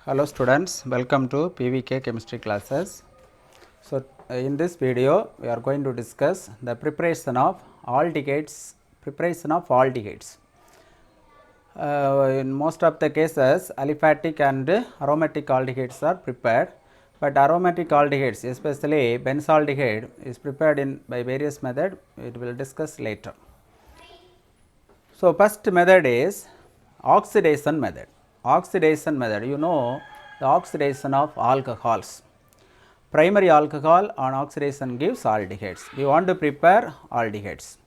Hello students, welcome to PVK chemistry classes. So in this video we are going to discuss the preparation of aldehydes. In most of the cases aliphatic and aromatic aldehydes are prepared, but aromatic aldehydes, especially benzaldehyde, is prepared by various methods. It will discuss later. So first method is oxidation method. Oxidation method, you know the oxidation of alcohols. Primary alcohol on oxidation gives aldehydes. We want to prepare aldehydes.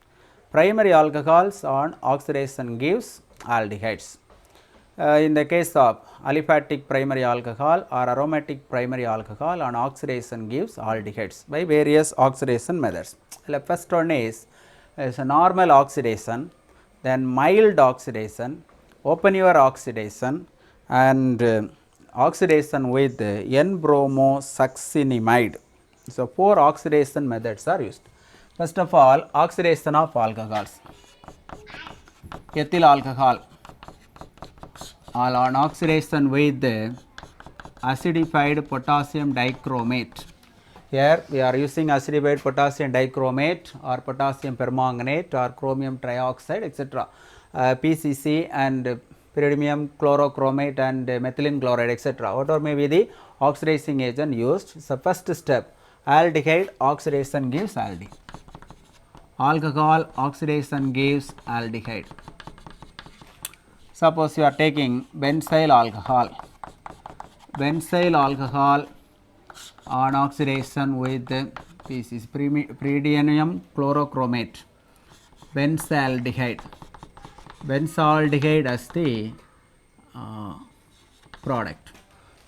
Primary alcohols on oxidation gives aldehydes. In the case of aliphatic primary alcohol or aromatic primary alcohol on oxidation gives aldehydes by various oxidation methods. The first one is a normal oxidation, then mild oxidation, open your oxidation, and oxidation with N-bromosuccinimide. So, 4 oxidation methods are used. First of all, oxidation of alcohols. Ethyl alcohol on oxidation with acidified potassium dichromate. Here we are using acidified potassium dichromate or potassium permanganate or chromium trioxide, etc. PCC and pyridinium chlorochromate and methylene chloride, etc. Whatever may be the oxidizing agent used. So first step, aldehyde oxidation gives aldehyde. Alcohol oxidation gives aldehyde. Suppose you are taking benzyl alcohol. Benzyl alcohol on oxidation with PCC, pyridinium chlorochromate, benzaldehyde. Benzaldehyde as the product.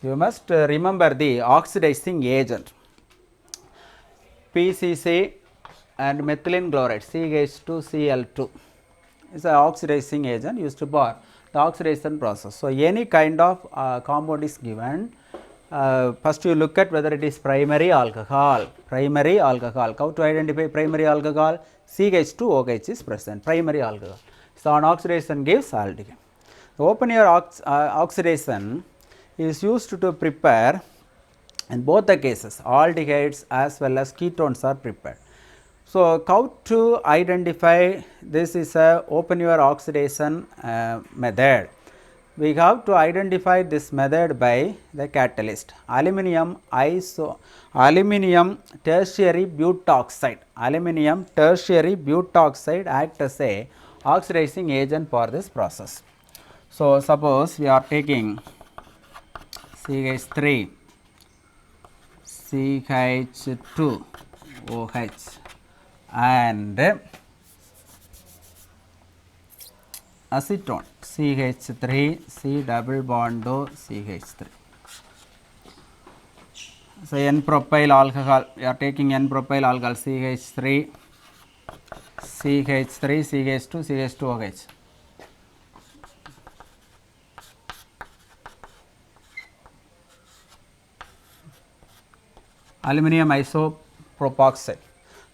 You must remember the oxidizing agent. PCC and methylene chloride, CH2Cl2 is an oxidizing agent used for the oxidation process. So any kind of compound is given. First you look at whether it is primary alcohol. Primary alcohol. How to identify primary alcohol? CH2OH is present. Primary alcohol. So on oxidation gives aldehyde. The open air oxidation is used to prepare, in both the cases, aldehydes as well as ketones are prepared. So how to identify this is a open your oxidation method. We have to identify this method by the catalyst. Aluminium tertiary butoxide. Aluminium tertiary butoxide acts as a oxidizing agent for this process. So suppose we are taking CH3, CH2OH and acetone CH3, C double bond O CH3. So N-propyl alcohol, we are taking N-propyl alcohol CH3, CH3, CH2, CH2OH. Aluminium isopropoxide.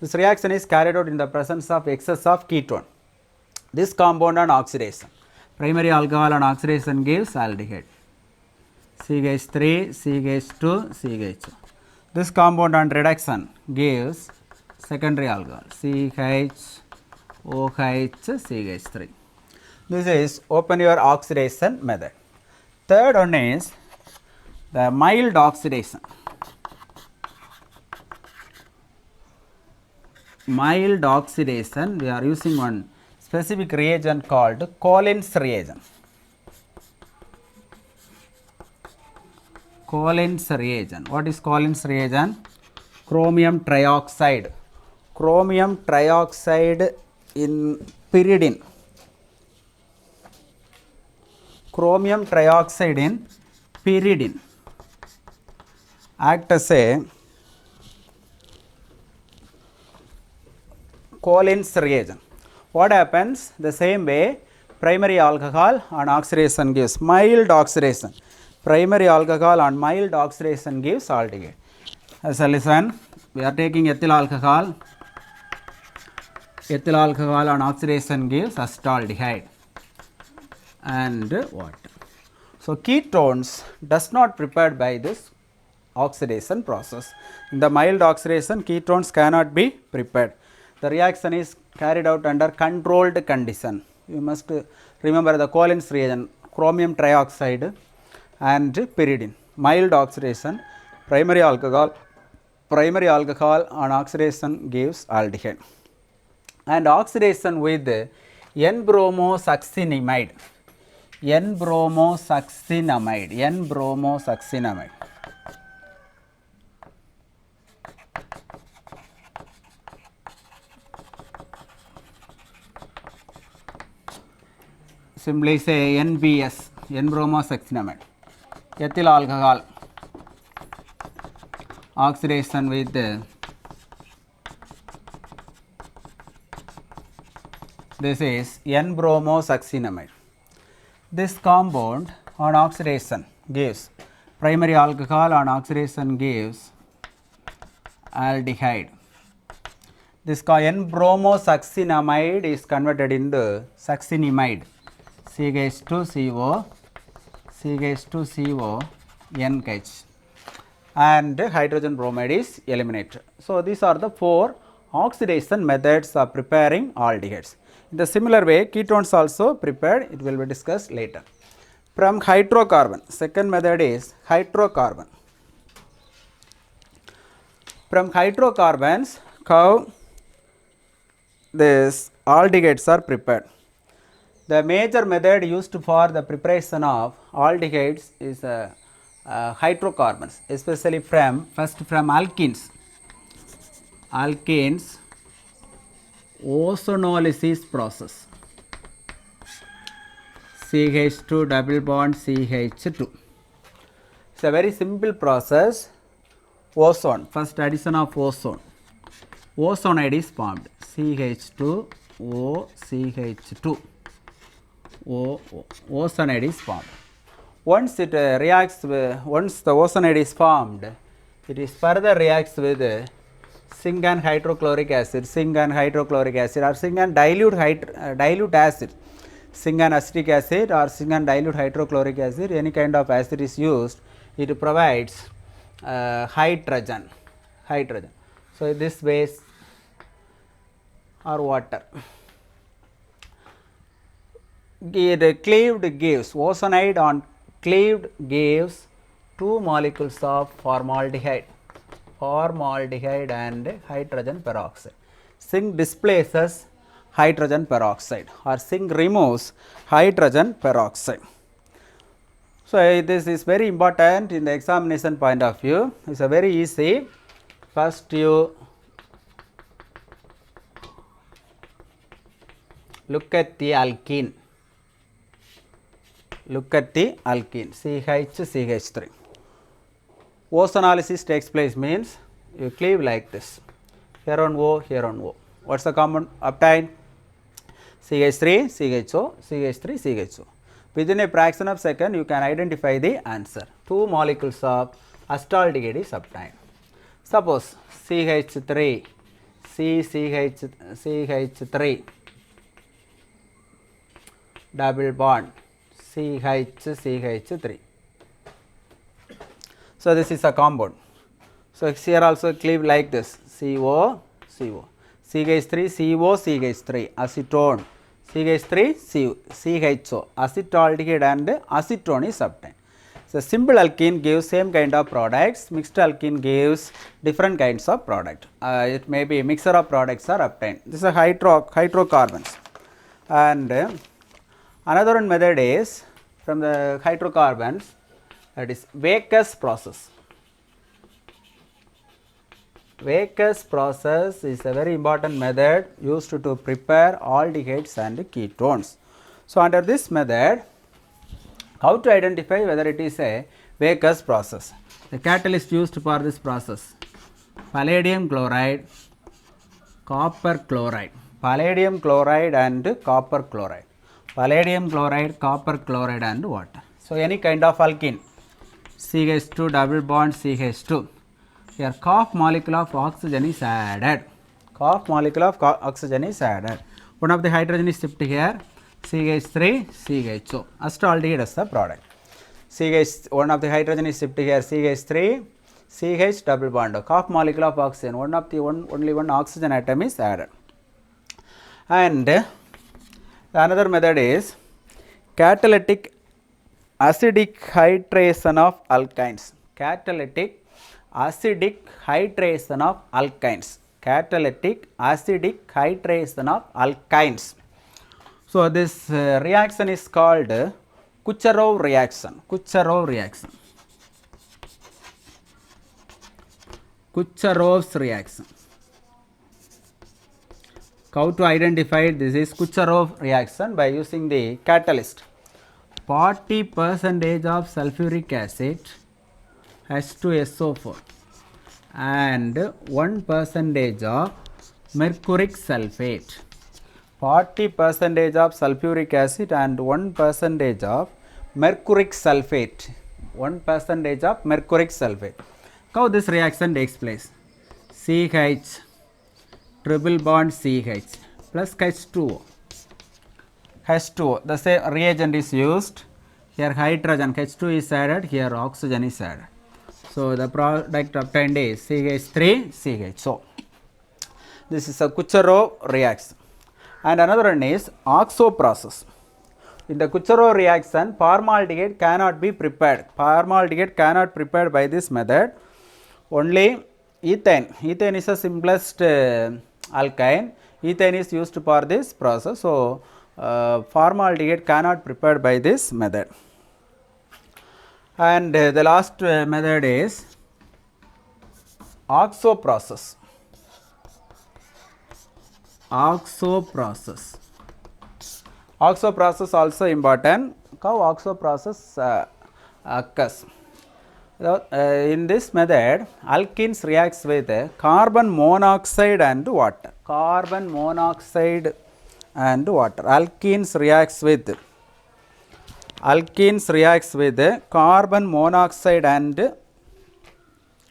This reaction is carried out in the presence of excess of ketone. This compound on oxidation, primary alcohol on oxidation gives aldehyde. CH3, CH2, CH2. This compound on reduction gives secondary alcohol, CH, CH3. This is open your oxidation method. Third one is the mild oxidation. Mild oxidation, we are using one specific reagent called Collins reagent. Collins reagent. What is Collins reagent? Chromium trioxide. Chromium trioxide in pyridine. Chromium trioxide in pyridine act as a Collins reagent. What happens? The same way, primary alcohol on oxidation gives mild oxidation. Primary alcohol on mild oxidation gives aldehyde. As a listen, we are taking ethyl alcohol. Ethyl alcohol on oxidation gives acetaldehyde and water. So So, ketones does not prepared by this oxidation process. In the mild oxidation, ketones cannot be prepared. The reaction is carried out under controlled condition. You must remember the Collins reagent, chromium trioxide and pyridine. Mild oxidation, primary alcohol on oxidation gives aldehyde. And oxidation with N-bromosuccinimide. Simply say NBS, N-bromosuccinimide. Ethyl alcohol oxidation with this is N-bromosuccinimide. This compound on oxidation gives primary alcohol on oxidation gives aldehyde. This N-bromosuccinimide is converted into succinimide, CH2CO, NH, and hydrogen bromide is eliminated. So, these are the 4 oxidation methods of preparing aldehydes. In the similar way, ketones also prepared, it will be discussed later. From hydrocarbon, second method is hydrocarbon. From hydrocarbons, how these aldehydes are prepared. The major method used for the preparation of aldehydes is hydrocarbons, especially from alkenes. Ozonolysis process, CH2 double bond CH2. It's a very simple process. Ozone, first addition of ozone, ozonide is formed, CH2O CH2, ozonide is formed. Once it reacts with, once the ozonide is formed, it is further reacts with zinc and hydrochloric acid, or zinc and dilute acid, zinc and acetic acid or zinc and dilute hydrochloric acid, any kind of acid is used, it provides hydrogen. So, this base or water. It cleaved gives, ozonide on cleaved gives 2 molecules of formaldehyde and hydrogen peroxide. Zinc displaces hydrogen peroxide or zinc removes hydrogen peroxide. So, this is very important in the examination point of view. It is a very easy. First you look at the alkene, CH3. Ozonolysis takes place means you cleave like this, here on O, here on O. What is the compound obtained? CH3, CHO, CH3, CHO. Within a fraction of second you can identify the answer. 2 molecules of acetaldehyde is obtained. Suppose CH3, CH3 double bond CH3. So, this is a compound. So, here also cleave like this, CO, CO, CH3, CO, CH3, acetone, CH3, CHO, acetaldehyde and acetone is obtained. So, simple alkene gives same kind of products, mixed alkene gives different kinds of product. It may be a mixture of products are obtained. This is a hydrocarbons. And another one method is from the hydrocarbons, that is Vacuous process. Vacuous process is a very important method used to prepare aldehydes and ketones. So, under this method, how to identify whether it is a Vacuous process? The catalyst used for this process, palladium chloride, copper chloride, palladium chloride and copper chloride, palladium chloride, copper chloride and water. So, any kind of alkene, CH2 double bond CH2, here COF molecule of oxygen is added, COF molecule of oxygen is added. One of the hydrogen is shipped here, CH3, CHO, acetaldehyde is the product. CH, one of the hydrogen is shifted here, CH3, CH double bond, half molecule of oxygen, only one oxygen atom is added. And the another method is catalytic acidic hydration of alkynes. Catalytic acidic hydration of alkynes. Catalytic acidic hydration of alkynes. So this reaction is called Kucherov reaction. Kucherov reaction. Kucherov's reaction. How to identify this is Kucherov reaction by using the catalyst. 40% of sulfuric acid H2SO4 and 1% of mercuric sulfate. 40% of sulfuric acid and 1% of mercuric sulfate. 1% of mercuric sulfate. How this reaction takes place? CH triple bond CH plus H2O. H2O, the same reagent is used. Here hydrogen H2 is added, here oxygen is added. So the product obtained is CH3 CH. So this is a Kucherov reaction. And another one is OXO process. In the Kucherov reaction, formaldehyde cannot be prepared. Formaldehyde cannot prepared by this method. Only ethane. Ethane is the simplest alkyne. Ethane is used for this process. So formaldehyde cannot prepared by this method. And the last method is OXO process. OXO process. OXO process also important. How OXO process occurs? In this method, alkenes reacts with carbon monoxide and water. Carbon monoxide and water. Alkenes reacts with carbon monoxide and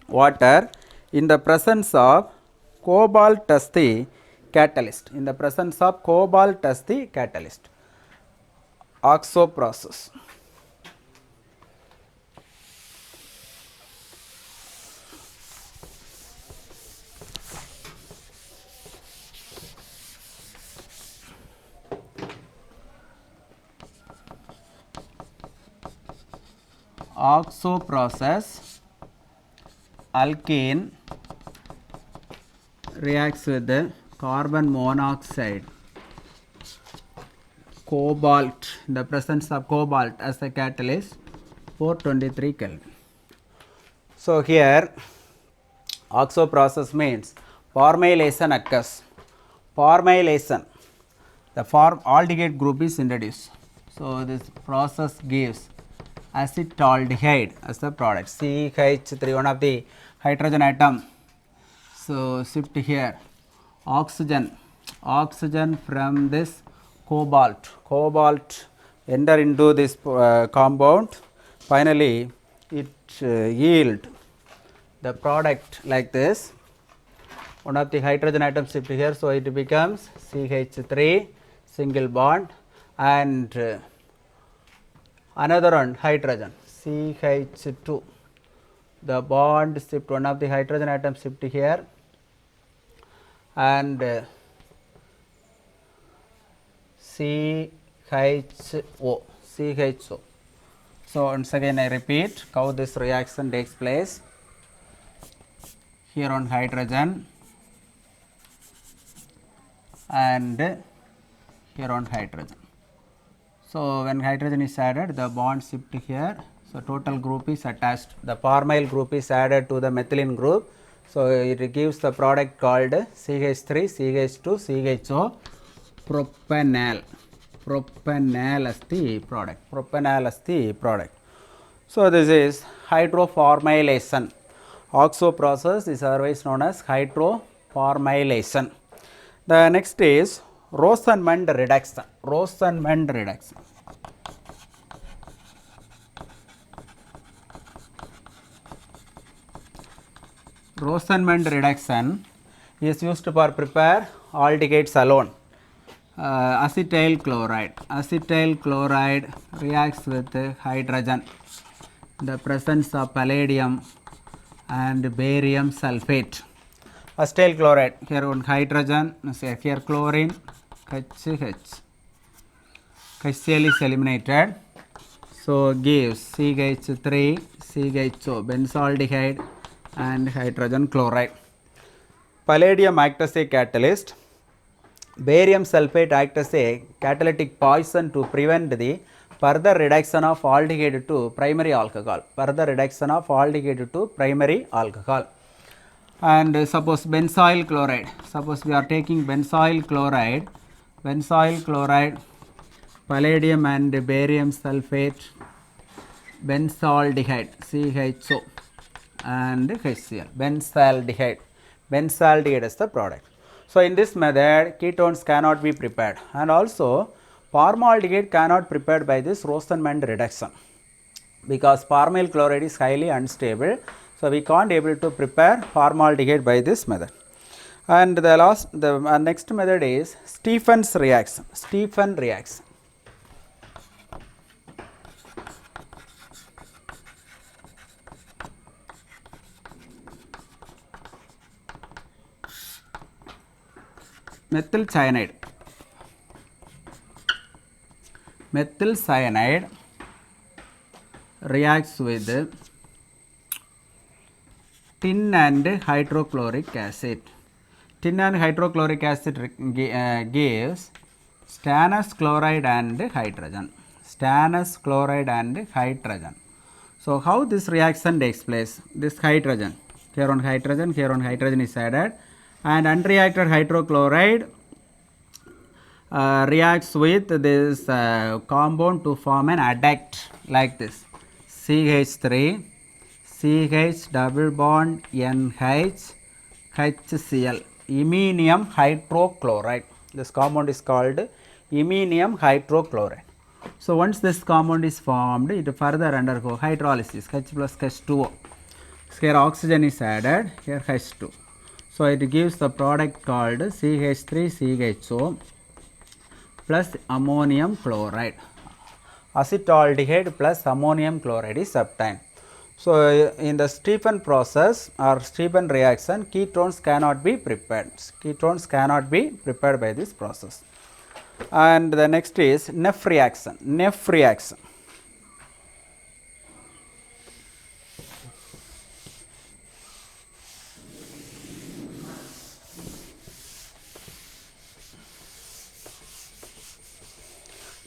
water in the presence of cobalt as the catalyst. In the presence of cobalt as the catalyst. OXO process. OXO process, alkene reacts with the carbon monoxide, cobalt, in the presence of cobalt as the catalyst, 423 Kelvin. So here OXO process means formylation occurs. Formylation, the aldehyde group is introduced. So this process gives acetaldehyde as the product. CH3, one of the hydrogen atom. So shift here. Oxygen from this cobalt enter into this compound. Finally, it yield the product like this. One of the hydrogen atoms shift here, so it becomes CH3 single bond and another one hydrogen CH2. The bond shift, one of the hydrogen atom shift here and CHO. So once again I repeat how this reaction takes place. Here on hydrogen and here on hydrogen. So when hydrogen is added, the bond shift here. So total group is attached. The formyl group is added to the methylene group. So it gives the product called CH3, CH2, CHO, propanol. Propanol as the product. Propanol as the product. So this is hydroformylation. OXO process is otherwise known as hydroformylation. The next is Rosenmund reduction. Rosenmund reduction. Rosenmund reduction is used for prepare aldehydes alone. Acetyl chloride reacts with hydrogen. the presence of palladium and barium sulfate. Acetyl chloride, here one hydrogen, here chlorine, HH. HCl is eliminated, so gives CH3, CHO, benzaldehyde and hydrogen chloride. Palladium acts as a catalyst. Barium sulfate acts as a catalytic poison to prevent the further reduction of aldehyde to primary alcohol. Further reduction of aldehyde to primary alcohol. And suppose benzyl chloride. Suppose we are taking benzyl chloride, palladium and barium sulfate, benzaldehyde, CHO and HCl, benzaldehyde is the product. So in this method ketones cannot be prepared, and also formaldehyde cannot prepared by this Rosenmund reduction, because formyl chloride is highly unstable, so we can't able to prepare formaldehyde by this method. And the next method is Stephen's reaction. Stephen reaction. Methyl cyanide reacts with tin and hydrochloric acid. Tin and hydrochloric acid gives stannous chloride and hydrogen. So how this reaction takes place? This hydrogen, here on hydrogen is added, and unreacted hydrochloride reacts with this compound to form an adduct like this, CH3, CH double bond NH, HCl, iminium hydrochloride. This compound is called iminium hydrochloride. So once this compound is formed, it further undergo hydrolysis, H plus H2O. So here oxygen is added, here H2. So it gives the product called CH3CHO plus ammonium chloride. Acetaldehyde plus ammonium chloride is obtained. So in the Stephen process or Stephen reaction, ketones cannot be prepared. Ketones cannot be prepared by this process. And the next is Neff reaction. Neff reaction.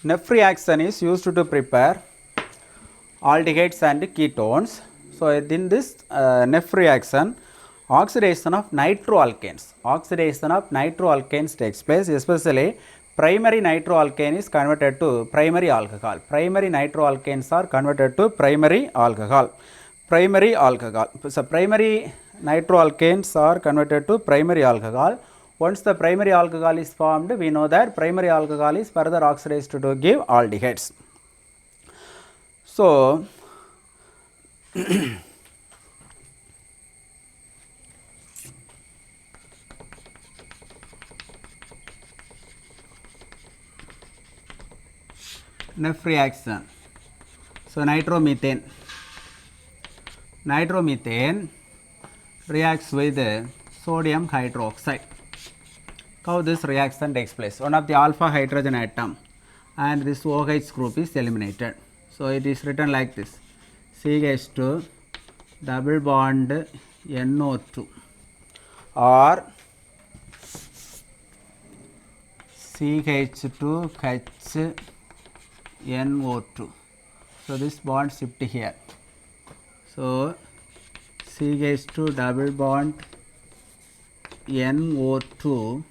Neff reaction is used to prepare aldehydes and ketones. So in this Neff reaction, oxidation of nitroalkanes takes place, especially primary nitroalkane is converted to primary alcohol. Primary nitroalkanes are converted to primary alcohol. So primary nitroalkanes are converted to primary alcohol. Once the primary alcohol is formed, we know that primary alcohol is further oxidized to give aldehydes. So Neff reaction. So nitromethane reacts with sodium hydroxide. How this reaction takes place? One of the alpha hydrogen atom and this OH group is eliminated. So it is written like this, CH2 double bond NO2 or CH2 HNO2. So this bond shift here. So CH2 double bond NO2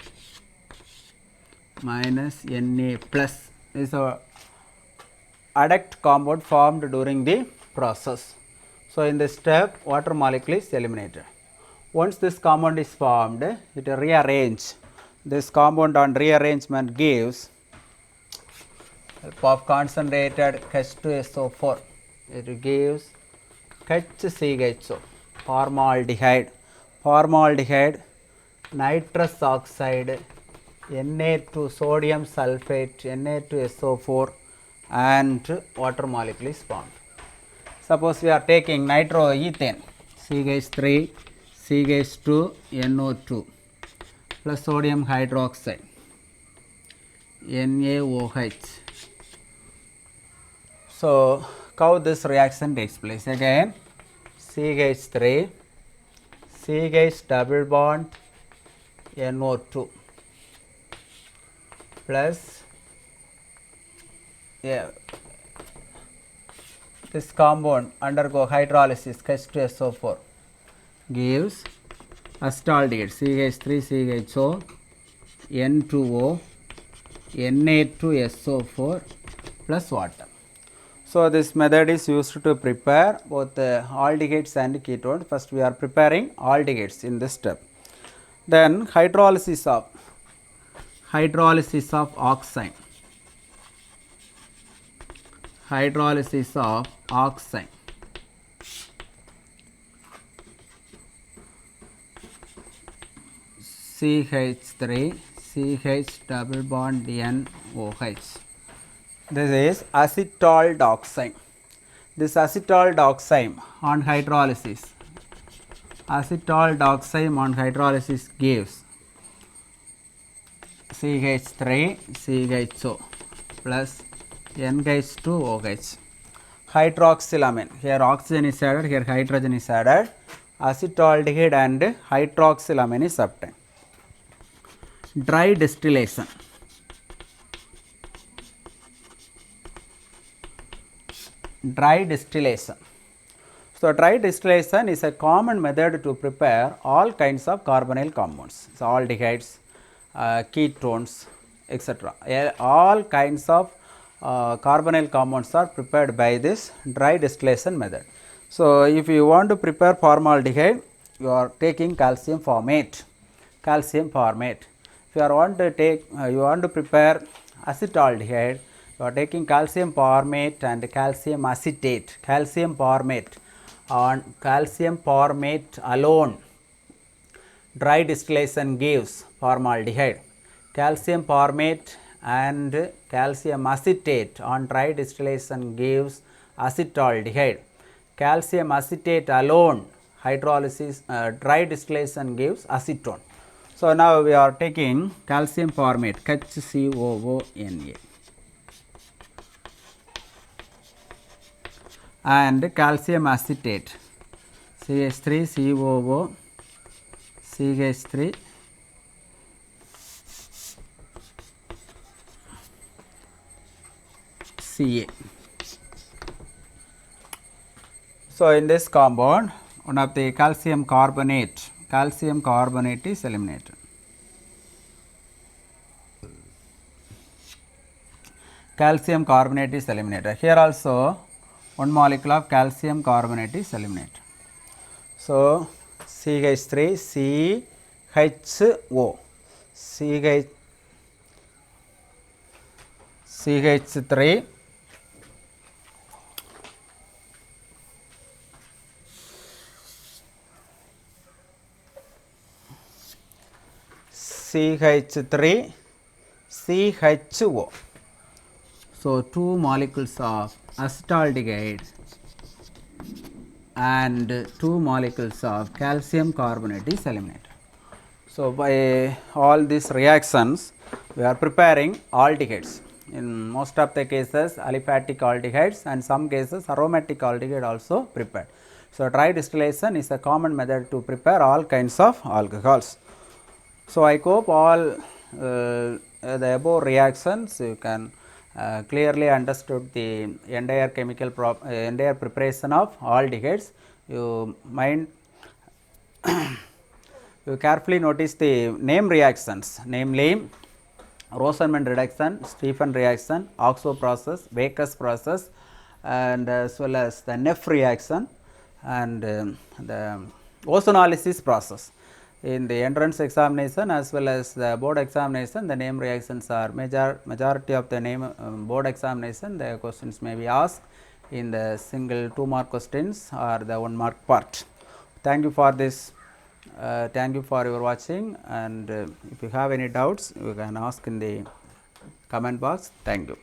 minus Na plus is a adduct compound formed during the process. So in this step, water molecule is eliminated. Once this compound is formed, it rearrange. This compound on rearrangement gives help of concentrated H2SO4. It gives HCHO, formaldehyde, nitrous oxide, Na2 sodium sulfate, Na2SO4 and water molecule is formed. Suppose we are taking nitroethane, CH3, CH2, NO2 plus sodium hydroxide, NaOH. So, how this reaction takes place? Again, CH3, CH double bond, NO2 plus this compound undergo hydrolysis H2SO4 gives acetaldehyde CH3CHO N2O Na2SO4 plus water. So, this method is used to prepare both aldehydes and ketones. First we are preparing aldehydes in this step. Then hydrolysis of oxime. Hydrolysis of oxime. CH3, CH double bond NOH. This is acetal dioxide. This acetal dioxide on hydrolysis. Acetal dioxide on hydrolysis gives CH3, CHO plus NH2OH. Hydroxylamine. Here oxygen is added, here hydrogen is added. Acetaldehyde and hydroxylamine is obtained. Dry distillation. Dry distillation. So, dry distillation is a common method to prepare all kinds of carbonyl compounds, so aldehydes, ketones, etc. All kinds of carbonyl compounds are prepared by this dry distillation method. So, if you want to prepare formaldehyde, you are taking calcium formate. If you want to prepare acetaldehyde, you are taking calcium formate and calcium acetate. Calcium formate alone, dry distillation gives formaldehyde. Calcium formate and calcium acetate on dry distillation gives acetaldehyde. Calcium acetate alone, hydrolysis, dry distillation gives acetone. So, now we are taking calcium formate HCOONA and calcium acetate CH3COO CH3 Ca. So, in this compound, one of the calcium carbonate is eliminated. Calcium carbonate is eliminated. Here also one molecule of calcium carbonate is eliminated. So, CH3 CHO CH3 CH3 CHO. So, two molecules of acetaldehyde and two molecules of calcium carbonate is eliminated. So, by all these reactions we are preparing aldehydes. In most of the cases aliphatic aldehydes and some cases aromatic aldehyde also prepared. So, dry distillation is a common method to prepare all kinds of alcohols. So, I hope all the above reactions you can clearly understood the entire entire preparation of aldehydes. You mind you carefully notice the name reactions, namely Rosenman reduction, Stephen reaction, Oxo process, Baker's process, and as well as the Neff reaction and the ozonolysis process. In the entrance examination as well as the board examination, the name reactions are majority of the name board examination. The questions may be asked in the single 2 mark questions or the 1 mark part. Thank you for this. Thank you for your watching, and if you have any doubts, you can ask in the comment box. Thank you.